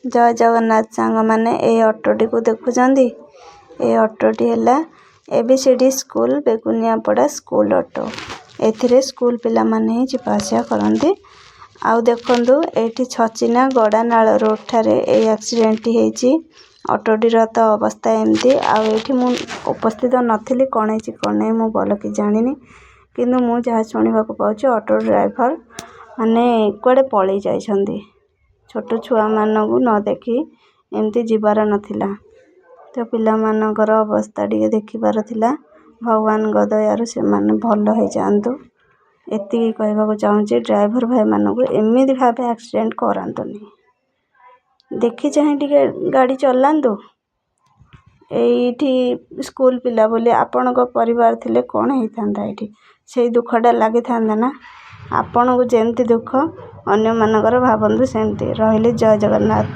जय जगन्नाथ सांग मैंने ये ऑटोटी को देखुंत ये ऑटोटी है ABCD school Beguniapada school auto एथिरे स्कूल पिला माने ही जिपासिया करती आउ देखु ये छचिना गड़ानाल रोड ठारे एक्सीडेंट होती ऑटोटीर तो अवस्था एमती आउ मु उपस्थित नथिली कौन है कौन नहीं मु भल कि जानी किंतु मु जहाँ शुणा पाऊँ ऑटो ड्राइवर माने कुआडे पलि जाइछन्ती छोट छुआ मानू न देखी एमती जीवार नथिला तो पिला मानकर अवस्था टिके देखिबार थिला भगवान दयारु से माने भल हो जातु एति कहबाक चाहूँगी ड्राइवर भाई मानू एमती भाव एक्सीडेंट करातुनी देखी चाहे टिके गाड़ी चलातु एठी स्कूल पिला बोली आपण परिवार थिले कौन होता ये से दुखटा लगी था ना आपण को जेमती दुख अन्य मानकर भावନ୍ତୁ सेमती रहिले जय जगन्नाथ।